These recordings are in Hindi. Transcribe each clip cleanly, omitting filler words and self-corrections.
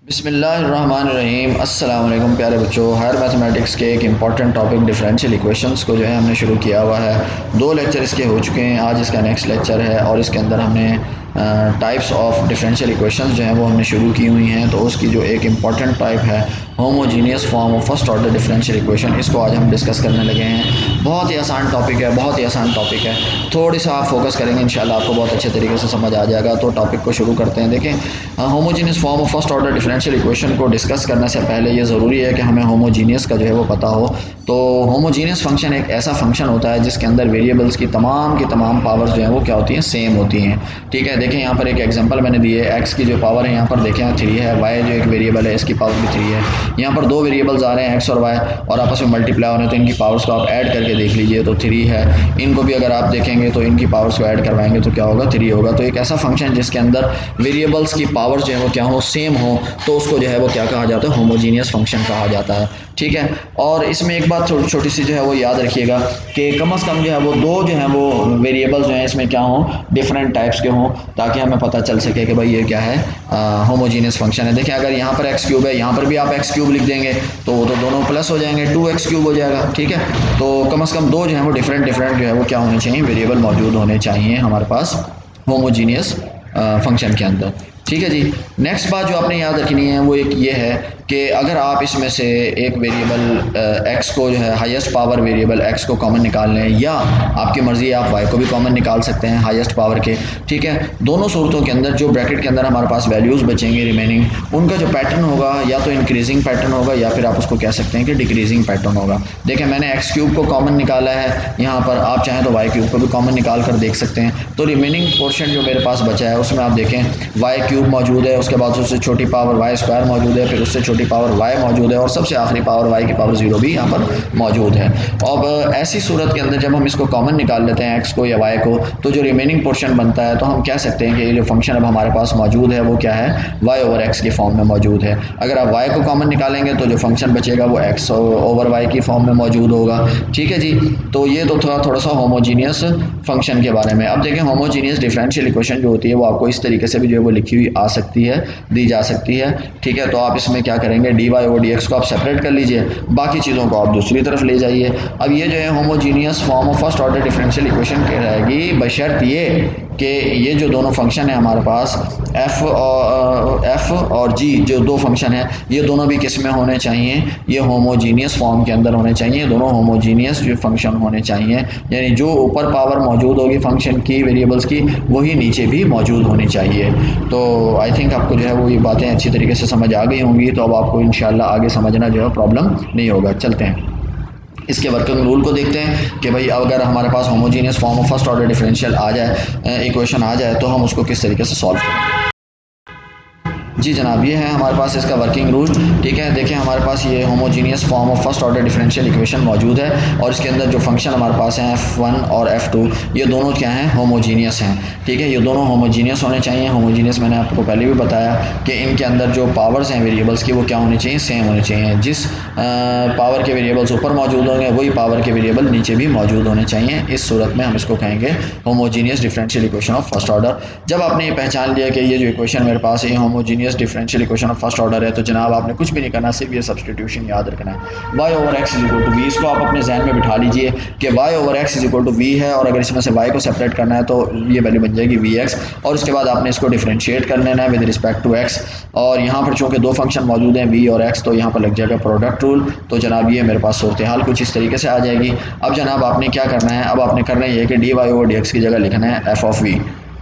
बिस्मिल्लाहिर्रहमानिर्रहीम। अस्सलाम वालेकुम प्यारे बच्चों। हायर मैथमेटिक्स के एक इम्पॉर्टेंट टॉपिक डिफरेंशियल इक्वेशंस को जो है हमने शुरू किया हुआ है। 2 लेक्चर इसके हो चुके हैं, आज इसका नेक्स्ट लेक्चर है और इसके अंदर हमने टाइप्स ऑफ डिफरेंशियल इक्वेशंस जो हैं वो हमने शुरू की हुई हैं। तो उसकी जो एक इम्पॉर्टेंट टाइप है homogeneous form of first order differential equation, इसको आज हम डिस्कस करने लगे हैं। बहुत ही आसान टॉपिक है, बहुत ही आसान टॉपिक है। थोड़ी सा आप फोकस करेंगे इंशाल्लाह आपको बहुत अच्छे तरीके से समझ आ जाएगा। तो टॉपिक को शुरू करते हैं। देखें, homogeneous form of first order differential equation को डिस्कस करने से पहले ये ज़रूरी है कि हमें होमोजीनियस का जो है वो पता हो। तो होमोजीनियस फंक्शन एक ऐसा फंक्शन होता है जिसके अंदर वेरिएबल्स की तमाम पावर्स जो हैं वो क्या होती हैं, सेम होती हैं। ठीक है, देखें यहाँ पर एक एग्जांपल मैंने दी है। एक्स की जो पावर है यहाँ पर देखें 3 है, वाई जो एक वेरिएबल है इसकी पावर भी 3 है। यहाँ पर 2 वेरिएबल्स आ रहे हैं एक्स और वाई और आपस में मल्टीप्लाई हो रहे हैं, तो इनकी पावर्स को आप ऐड करके देख लीजिए तो 3 है। इनको भी अगर आप देखेंगे तो इनकी पावर्स को ऐड करवाएंगे तो क्या होगा, 3 होगा। तो एक ऐसा फंक्शन जिसके अंदर वेरिएबल्स की पावर्स जो है वो क्या हो, सेम हो, तो उसको जो है वो क्या कहा जाता है, होमोजीनियस फंक्शन कहा जाता है। ठीक है, और इसमें एक बात छोटी सी जो है वो याद रखिएगा कि कम से कम जो है वो 2 जो है वो वेरिएबल्स जो हैं इसमें क्या हों, डिफरेंट टाइप्स के हों, ताकि हमें पता चल सके कि भाई ये क्या है, होमोजीनियस फंक्शन है। देखिए अगर यहाँ पर एक्स क्यूब है, यहाँ पर भी आप एक्स क्यूब लिख देंगे तो वो तो दोनों प्लस हो जाएंगे, 2x क्यूब हो जाएगा। ठीक है, तो कम से कम 2 जो है वो डिफरेंट जो है वो क्या होने चाहिए, वेरिएबल मौजूद होने चाहिए हमारे पास होमोजीनियस फंक्शन के अंदर। ठीक है जी। नेक्स्ट बात जो आपने याद रखनी है वो एक ये है कि अगर आप इसमें से एक वेरिएबल x को जो है हाईएस्ट पावर वेरिएबल x को कॉमन निकाल लें, या आपकी मर्ज़ी है आप y को भी कॉमन निकाल सकते हैं हाईएस्ट पावर के। ठीक है, दोनों सूरतों के अंदर जो ब्रैकेट के अंदर हमारे पास वैल्यूज़ बचेंगे रिमेनिंग, उनका जो पैटर्न होगा या तो इंक्रीजिंग पैटर्न होगा या फिर आप उसको कह सकते हैं कि डिक्रीजिंग पैटर्न होगा। देखें मैंने एक्स क्यूब को कॉमन निकाला है यहाँ पर, आप चाहें तो वाई क्यूब को भी कॉमन निकाल कर देख सकते हैं। तो रिमेनिंग पोर्शन जो मेरे पास बचा है उसमें आप देखें वाई क्यूब मौजूद है, उसके बाद उससे छोटी पावर वाई स्क्वायर मौजूद है, फिर उससे छोटी पावर वाई मौजूद है और सबसे आखिरी पावर वाई की पावर 0 भी यहाँ पर मौजूद है। अब ऐसी सूरत के अंदर जब हम इसको कॉमन निकाल लेते हैं एक्स को या वाई को, तो जो रिमेनिंग पोर्शन बनता है तो हम कह सकते हैं कि ये जो फंक्शन अब हमारे पास मौजूद है वो क्या है, वाई ओवर एक्स की फॉर्म में मौजूद है। अगर आप वाई को कॉमन निकालेंगे तो जो फंक्शन बचेगा वो एक्स ओवर वाई की फॉर्म में मौजूद होगा। ठीक है जी, तो ये तो थोड़ा सा होमोजीनियस फंक्शन के बारे में। अब देखें होमोजीनियस डिफरेंशियल इक्वेशन जो होती है वो आपको इस तरीके से भी जो है वो लिखी हुई आ सकती है, दी जा सकती है। ठीक है, तो आप इसमें क्या करेंगे, D Y over D X को आप सेपरेट कर लीजिए, बाकी चीज़ों को आप दूसरी तरफ ले जाइए। अब ये जो है homogeneous form of first order differential equation की रहेगी बशर्त ये कि ये जो दोनों फंक्शन है हमारे पास f और g जो 2 फंक्शन है ये दोनों भी किस में होने चाहिए, ये होमोजीनियस फॉर्म के अंदर होने चाहिए। दोनों होमोजीनियस जो फंक्शन होने चाहिए, यानी जो ऊपर पावर मौजूद होगी फंक्शन की वेरिएबल्स की वही नीचे भी मौजूद होनी चाहिए। तो आई थिंक आपको जो है वो ये बातें अच्छी तरीके से समझ आ गई होंगी, तो अब आपको इंशाल्लाह आगे समझना जो है प्रॉब्लम नहीं होगा। चलते हैं इसके वर्किंग रूल को देखते हैं कि भाई अगर हमारे पास homogeneous form of first order differential आ जाए, इक्वेशन आ जाए, तो हम उसको किस तरीके से सॉल्व करेंगे। जी जनाब, ये है हमारे पास इसका वर्किंग रूल। ठीक है, देखिए हमारे पास ये homogeneous form of first order differential equation मौजूद है और इसके अंदर जो फंक्शन हमारे पास हैं f1 और f2 ये दोनों क्या हैं, होमोजीनियस हैं। ठीक है, ये दोनों होमोजीनियस होने चाहिए। होमोजीनियस मैंने आपको पहले भी बताया कि इनके अंदर जो पावर्स हैं वेरिएबल्स की वो क्या होनी चाहिए, सेम होनी चाहिए। जिस पावर के वेरिएबल्स ऊपर मौजूद होंगे वही पावर के वेरिएबल नीचे भी मौजूद होने चाहिए। इस सूरत में हम इसको कहेंगे homogeneous differential equation of first order. जब आपने ये पहचान लिया कि ये जो इक्वेशन मेरे पास है homogeneous differential equation of first order है, तो जनाब आपने कुछ भी नहीं करना, सिर्फ ये सब्स्टिट्यूशन याद रखना है। y over x is equal to v, इसको आप अपने जहन में बिठा लीजिए कि y over x is equal to v है, और अगर इसमें से y को सेपरेट करना है तो ये वैल्यू बन जाएगी vx, और उसके बाद आपने इसको डिफरेंशिएट कर लेना है विद रिस्पेक्ट टू x। और यहाँ पर चूँकि 2 फंक्शन मौजूद हैं v और x, तो यहाँ पर लग जाएगा प्रोडक्ट रूल। तो जनाब ये मेरे पास सूरत हाल कुछ इस तरीके से आ जाएगी। अब जनाब आपने क्या करना है, अब आपने करना है कि D Y over D X की जगह लिखना है f ऑफ v।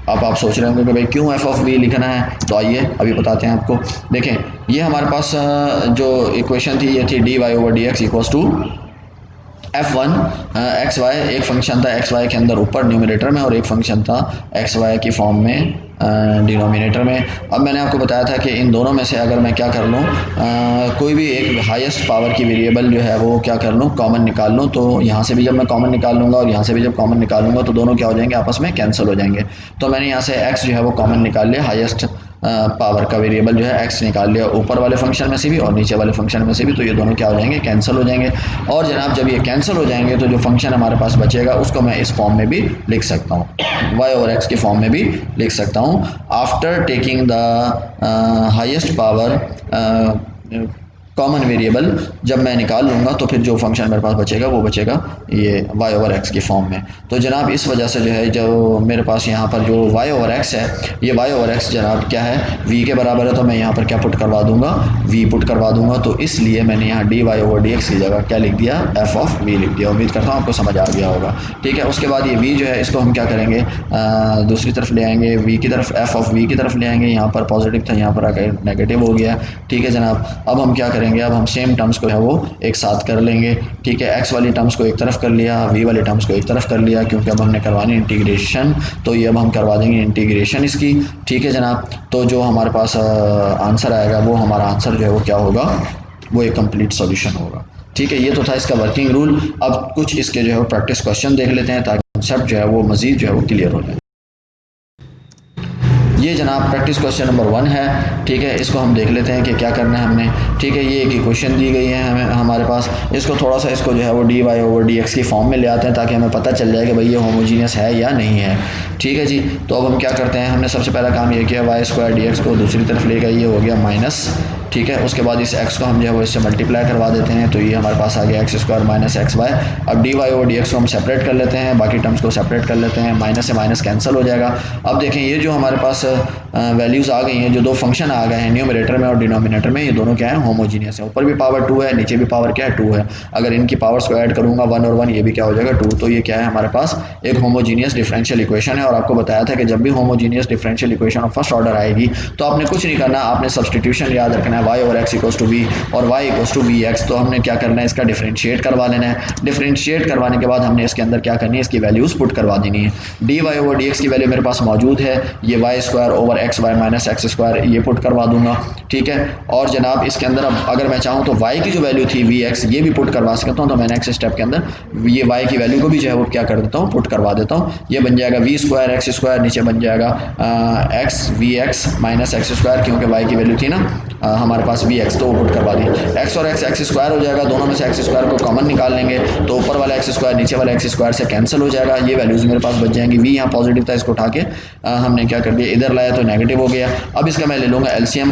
अब आप सोच रहे होंगे कि भाई क्यों f ऑफ v लिखना है, तो आइए अभी बताते हैं आपको। देखें ये हमारे पास जो इक्वेशन थी ये थी D Y over D X equals to f1 X Y, एक फंक्शन था एक्स वाई के अंदर ऊपर न्यूमरेटर में और एक फंक्शन था एक्स वाई की फॉर्म में डिनोमिनेटर में। अब मैंने आपको बताया था कि इन दोनों में से अगर मैं क्या कर लूँ, कोई भी एक हाईएस्ट पावर की वेरिएबल जो है वो क्या कर लूँ, कॉमन निकाल लूँ। तो यहाँ से भी जब मैं कॉमन निकाल लूँगा और यहाँ से भी जब कॉमन निकालूंगा तो दोनों क्या हो जाएंगे, आपस में कैंसिल हो जाएंगे। तो मैंने यहाँ से x जो है वो कॉमन निकाल लिया, हाईएस्ट पावर का वेरिएबल जो है एक्स निकाल लिया ऊपर वाले फंक्शन में से भी और नीचे वाले फंक्शन में से भी, तो ये दोनों क्या हो जाएंगे, कैंसिल हो जाएंगे। और जनाब जब ये कैंसिल हो जाएंगे तो जो फंक्शन हमारे पास बचेगा उसको मैं इस फॉर्म में भी लिख सकता हूँ, y/x की फॉर्म में भी लिख सकता हूँ। After taking the highest power common variable जब मैं निकाल लूँगा तो फिर जो फंक्शन मेरे पास बचेगा वो बचेगा ये y/x की फॉर्म में। तो जनाब इस वजह से जो है जो मेरे पास यहाँ पर जो y/x है, ये y/x जनाब क्या है, v के बराबर है, तो मैं यहाँ पर क्या पुट करवा दूँगा, v पुट करवा दूँगा। तो इसलिए मैंने यहाँ dy/dx की जगह क्या लिख दिया, f(v) लिख दिया। उम्मीद करता हूँ आपको समझ आ गया होगा। ठीक है, उसके बाद ये v जो है इसको हम क्या करेंगे, दूसरी तरफ ले आएंगे, v की तरफ, f(v) की तरफ ले आएंगे। यहाँ पर पॉजिटिव था, यहाँ पर आकर नेगेटिव हो गया। ठीक है जनाब, अब हम क्या करेंगे, अब हम सेम टर्म्स को है वो एक साथ कर लेंगे। ठीक है, x वाली टर्म्स को एक तरफ कर लिया, v वाली टर्म्स को एक तरफ कर लिया, क्योंकि अब हमने करवानी इंटीग्रेशन, तो ये अब हम करवा देंगे इंटीग्रेशन इसकी। ठीक है जनाब, तो जो हमारे पास आंसर आएगा वो हमारा आंसर जो है वो क्या होगा, वो एक कंप्लीट सॉल्यूशन होगा। ठीक है, ये तो था इसका वर्किंग रूल। अब कुछ इसके जो है वो प्रैक्टिस क्वेश्चन देख लेते हैं ताकि कंसेप्ट जो है वो मजीद जो है वो क्लियर हो जाए। ये जनाब प्रैक्टिस क्वेश्चन नंबर 1 है। ठीक है, इसको हम देख लेते हैं कि क्या करना है हमने। ठीक है, ये एक इक्वेशन दी गई है हमें हमारे पास, इसको थोड़ा सा इसको जो है वो dy/dx की फॉर्म में ले आते हैं ताकि हमें पता चल जाए कि भाई ये होमोजीनियस है या नहीं है। ठीक है जी, तो अब हम क्या करते हैं, हमने सबसे पहला काम ये किया, y² dx को दूसरी तरफ ले गए, ये हो गया माइनस। ठीक है, उसके बाद इस x को हम जो है वो इससे मल्टीप्लाई करवा देते हैं, तो ये हमारे पास आ गया x² - xy। अब dy/dx को हम सेपरेट कर लेते हैं, बाकी टर्म्स को सेपरेट कर लेते हैं, माइनस से माइनस कैंसिल हो जाएगा। अब देखें ये जो हमारे पास वैल्यूज़ आ गई हैं, जो दो फंक्शन आ गए हैं न्यूमरेटर में और डिनोमिनेटर में, ये दोनों क्या है, होमोजीनियस है। ऊपर भी पावर 2 है, नीचे भी पावर क्या है, 2 है। अगर इनकी पावर्स को ऐड करूँगा 1 और 1, ये भी क्या हो जाएगा, 2। तो ये क्या है, हमारे पास एक होमोजीनियस डिफरेंशियल इक्वेशन है। और आपको बताया था कि जब भी homogeneous differential equation of first order आएगी तो आपने कुछ नहीं करना, आपने सब्सटीट्यूशन याद रखना है, y/x = v और y = vx। तो हमने क्या करना है, इसका डिफरेंशिएट करवा लेना है। डिफरेंशिएट करवाने के बाद हमने इसके अंदर क्या करनी है, इसकी वैल्यूज़ पुट करवा देनी है। dy/dx की वैल्यू मेरे पास मौजूद है, ये y² xy - x² ये पुट करवा दूंगा। ठीक है, और जनाब इसके अंदर अब अगर मैं चाहूँ तो y की जो वैल्यू थी vx ये भी पुट करवा सकता हूँ। तो मैं नेक्स्ट स्टेप के अंदर ये y की वैल्यू को भी जो है वो क्या कर देता हूँ, पुट करवा देता हूँ। ये बन जाएगा v² x², नीचे बन जाएगा x vx - x², क्योंकि y की वैल्यू थी ना हमारे पास vx, तो वो पुट करवा दी। x और x x² हो जाएगा, दोनों में से x² को कॉमन निकाल लेंगे, तो ऊपर वाला x² नीचे वाला x² से कैंसिल हो जाएगा। ये वैल्यूज़ मेरे पास बच जाएंगी। v यहाँ पॉजिटिव था, इसको उठा के हमने क्या कर दिया, इधर लाया तो नेगेटिव हो गया। अब इसका मैं ले लूँगा एलसीएम।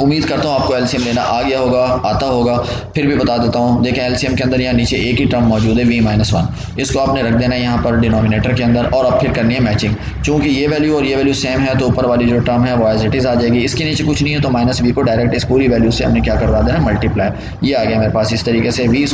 उम्मीद करता हूँ आपको एलसीएम लेना आ गया होगा, आता होगा, फिर भी बता देता हूँ। देखें एलसीएम के अंदर यहाँ नीचे एक ही टर्म मौजूद है v-1, इसको आपने रख देना है यहाँ पर डिनोमिनेटर के अंदर, और अब फिर करनी है मैचिंग। चूँकि ये वैल्यू और ये वैल्यू सेम है तो ऊपर वाली जो टर्म है वो एज इट इज़ आ जाएगी। इसके नीचे कुछ नहीं है तो -v को डायरेक्ट इस पूरी वैल्यू से हमने क्या करवा देना, मल्टीप्लाई। ये आ गया मेरे पास। इस तरीके से v²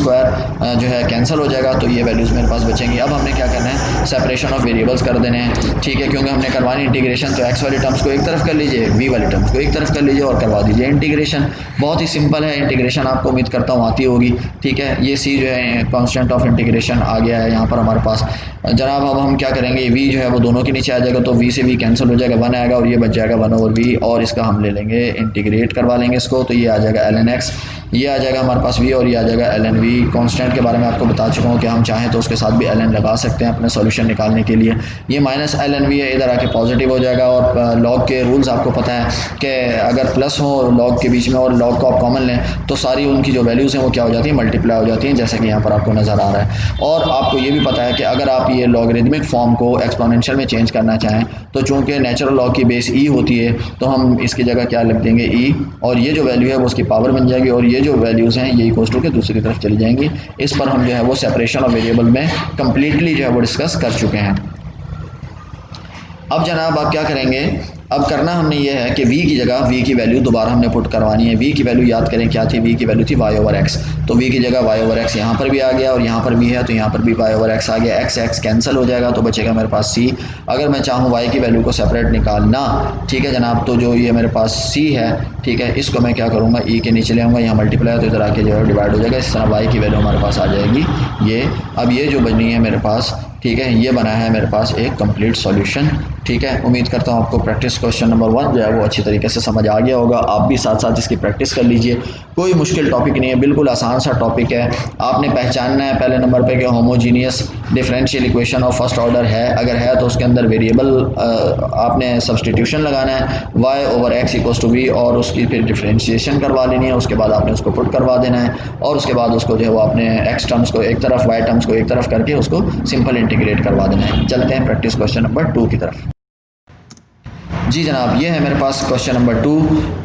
जो है कैंसिल हो जाएगा, तो ये वैल्यूज़ मेरे पास बचेंगी। अब हमने क्या करना है, सेपरेशन ऑफ वेरिएबल्स कर देने हैं। ठीक है, क्योंकि हमने करवानी इंटीग्रेशन, तो x वाली टर्म्स को एक तरफ कर लीजिए, v वाली टर्म्स को एक तरफ कर लीजिए और करवा दीजिए इंटीग्रेशन। बहुत ही सिंपल है इंटीग्रेशन, आपको उम्मीद करता हूँ आती होगी। ठीक है, ये c जो है कांस्टेंट ऑफ इंटीग्रेशन आ गया है यहाँ पर हमारे पास। जनाब अब हम क्या करेंगे, v जो है वो दोनों के नीचे आ जाएगा, तो v से v कैंसिल हो जाएगा, 1 आएगा और ये बच जाएगा 1/v, और इसका हम ले लेंगे इंटीग्रेट करवा लेंगे इसको, तो ये आ जाएगा ln x, ये आ जाएगा हमारे पास v और ये आ जाएगा ln v। कांस्टेंट के बारे में आपको बता चुका हूँ कि हम चाहें तो उसके साथ भी ln लगा सकते हैं अपने सॉल्यूशन निकालने के लिए। ये -ln v है, इधर आके पॉजिटिव हो जाएगा। और लॉग के रूल्स आपको पता है कि अगर प्लस हो लॉग के बीच में और लॉग को आप कॉमन लें तो सारी उनकी जो वैल्यूज़ हैं वो क्या हो जाती हैं, मल्टीप्लाई हो जाती हैं, जैसे कि यहाँ पर आपको नज़र आ रहा है। और आपको ये भी पता है कि अगर आप ये लॉगरिदमिक फॉर्म को एक्सपोनेंशियल में चेंज करना चाहें तो चूँकि नेचुरल लॉग की बेस ई होती है, तो हम इसकी जगह क्या लिख देंगे, ई, और ये जो वैल्यू है वो उसकी पावर बन जाएगी, और ये जो वैल्यूज़ हैं ये इक्वल टू के दूसरी तरफ चली जाएंगी। इस पर हम जो है वो सेपरेशन ऑफ वेरिएबल में कम्प्लीटली जो है वो डिस्कस कर चुके हैं। अब जनाब आप क्या करेंगे, अब करना हमने ये है कि v की जगह v की वैल्यू दोबारा हमने पुट करवानी है। v की वैल्यू याद करें क्या थी, v की वैल्यू थी y/x, तो v की जगह y/x यहाँ पर भी आ गया और यहाँ पर भी है, तो यहाँ पर भी y/x आ गया। x कैंसिल हो जाएगा तो बचेगा मेरे पास c। अगर मैं चाहूँ y की वैल्यू को सेपरेट निकालना, ठीक है जनाब, तो जो ये मेरे पास c है, ठीक है, इसको मैं क्या करूँगा, e के नीचे ले आऊँगा, यहाँ मल्टीप्लाई तो इधर आके जो है डिवाइड हो जाएगा। इस तरह y की वैल्यू हमारे पास आ जाएगी ये। अब ये जो बनी है मेरे पास ठीक है, ये बना है मेरे पास एक कंप्लीट सॉल्यूशन। ठीक है, उम्मीद करता हूँ आपको प्रैक्टिस क्वेश्चन नंबर 1 जो है वो अच्छी तरीके से समझ आ गया होगा। आप भी साथ साथ इसकी प्रैक्टिस कर लीजिए, कोई मुश्किल टॉपिक नहीं है, बिल्कुल आसान सा टॉपिक है। आपने पहचानना है पहले नंबर पे कि homogeneous differential equation of first order है, अगर है तो उसके अंदर वेरिएबल आपने सब्सटीट्यूशन लगाना है y over x equals to v, और उसकी फिर डिफरेंशिएशन करवा लेनी है। उसके बाद आपने उसको पुट करवा देना है, और उसके बाद उसको जो है वो आपने x टर्म्स को एक तरफ, y टर्म्स को एक तरफ करके उसको सिंपल इंटीग्रेट करवा देना है। चलते हैं प्रैक्टिस क्वेश्चन नंबर 2 की तरफ। जी जनाब, ये है मेरे पास क्वेश्चन नंबर 2,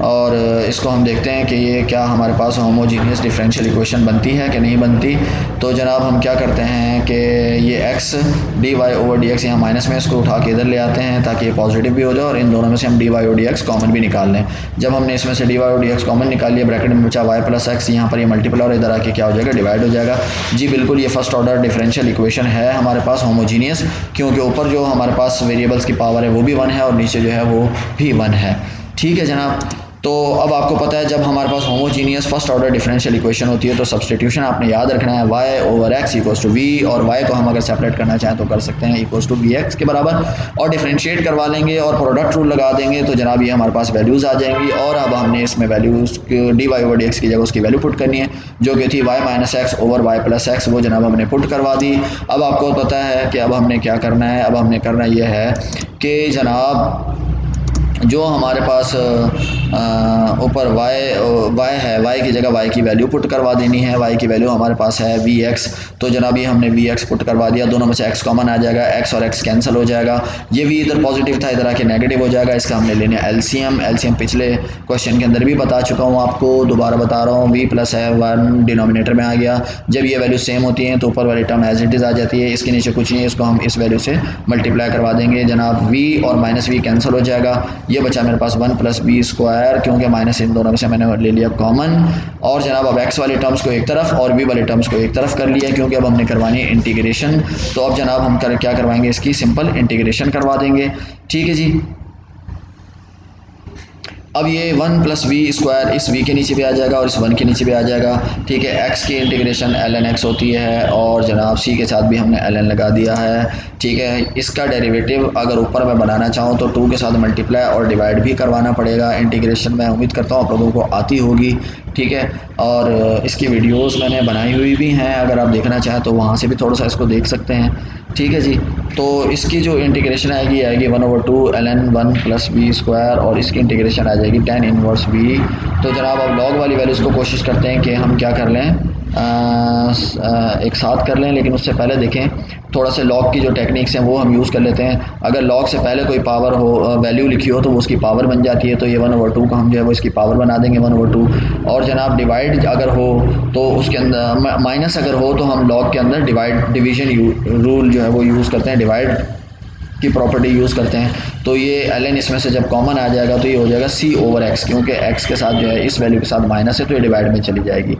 और इसको हम देखते हैं कि ये क्या हमारे पास होमोजीनियस डिफरेंशियल इक्वेशन बनती है कि नहीं बनती। तो जनाब हम क्या करते हैं कि ये x dy ओवर dx यहाँ माइनस में, इसको उठा के इधर ले आते हैं ताकि ये पॉजिटिव भी हो जाए, और इन दोनों में से हम dy और dx कॉमन भी निकाल लें। जब हमने इसमें से dy और dx कॉमन निकाल लिया, ब्रैकेट में बचा y प्लस x, यहाँ पर ये मल्टीप्लाई और इधर आके क्या हो जाएगा, डिवाइड हो जाएगा। जी बिल्कुल, ये फर्स्ट ऑर्डर डिफरेंशियल इक्वेशन है हमारे पास होमोजीनियस, क्योंकि ऊपर जो हमारे पास वेरिएबल्स की पावर है वो भी 1 है और नीचे जो है वो भी 1 है। ठीक है जनाब, तो अब आपको पता है जब हमारे पास homogeneous first order differential equation होती है तो सब्सटीट्यूशन आपने याद रखना है y over x equals to v, और y को हम अगर सेपरेट करना चाहें तो कर सकते हैं इक्वल्स टू vx के बराबर, और डिफरेंशिएट करवा लेंगे और प्रोडक्ट रूल लगा देंगे तो जनाब ये हमारे पास वैल्यूज़ आ जाएंगी। और अब हमने इसमें वैल्यूज़ dy ओवर dx की जगह उसकी वैल्यू पुट करनी है, जो कि थी y minus x over y plus x, वो जनाब हमने पुट करवा दी। अब आपको पता है कि अब हमने क्या करना है, अब हमने करना ये है कि जनाब जो हमारे पास ऊपर y है, y की जगह y की वैल्यू पुट करवा देनी है। y की वैल्यू हमारे पास है vx, तो जनाब ये हमने vx पुट करवा दिया, दोनों में से x कॉमन आ जाएगा, x और x कैंसिल हो जाएगा, ये v इधर पॉजिटिव था इधर आके नेगेटिव हो जाएगा। इसका हमने लेने एलसीएम पिछले क्वेश्चन के अंदर भी बता चुका हूँ आपको, दोबारा बता रहा हूँ, v प्लस है 1 डिनोमिनेटर में आ गया। जब ये वैल्यू सेम होती हैं तो ऊपर वाली टर्म एज इट इज़ आ जाती है, इसके नीचे कुछ नहीं है, इसको हम इस वैल्यू से मल्टीप्लाई करवा देंगे जनाब, v और माइनस v कैंसिल हो जाएगा, ये बचा मेरे पास 1 प्लस बी स्क्वायर, क्योंकि माइनस इन दोनों में से मैंने ले लिया कॉमन। और जनाब अब x वाली टर्म्स को एक तरफ और v वाली टर्म्स को एक तरफ कर लिया, क्योंकि अब हमने करवानी है इंटीग्रेशन। तो अब जनाब हम क्या करवाएंगे, इसकी सिंपल इंटीग्रेशन करवा देंगे। ठीक है जी, अब ये 1 प्लस वी स्क्वायर इस v के नीचे भी आ जाएगा और इस 1 के नीचे भी आ जाएगा। ठीक है, x की इंटीग्रेशन ln x होती है, और जनाब c के साथ भी हमने ln लगा दिया है। ठीक है, इसका डेरिवेटिव अगर ऊपर मैं बनाना चाहूँ तो 2 के साथ मल्टीप्लाई और डिवाइड भी करवाना पड़ेगा। इंटीग्रेशन मैं उम्मीद करता हूँ आप लोगों को आती होगी। ठीक है, और इसकी वीडियोस मैंने बनाई हुई भी हैं, अगर आप देखना चाहें तो वहाँ से भी थोड़ा सा इसको देख सकते हैं। ठीक है जी, तो इसकी जो इंटीग्रेशन आएगी 1/2 ln 1 प्लस बी स्क्वायर, और इसकी इंटीग्रेशन आ जाएगी tan इनवर्स बी। तो जनाब अब लॉग वाली वैल्यूज़ को कोशिश करते हैं कि हम क्या कर लें, एक साथ कर लें, लेकिन उससे पहले देखें थोड़ा से लॉग की जो टेक्निक्स हैं वो हम यूज़ कर लेते हैं। अगर लॉग से पहले कोई पावर हो, वैल्यू लिखी हो, तो वो उसकी पावर बन जाती है, तो ये 1/2 को हम जो है वो इसकी पावर बना देंगे 1/2। और जनाब डिवाइड अगर हो तो उसके अंदर माइनस अगर हो तो हम लॉग के अंदर डिवीजन रूल जो है वो यूज़ करते हैं, डिवाइड की प्रॉपर्टी यूज़ करते हैं। तो ये ln इसमें से जब कॉमन आ जाएगा तो ये हो जाएगा c ओवर x, क्योंकि x के साथ जो है इस वैल्यू के साथ माइनस है तो ये डिवाइड में चली जाएगी।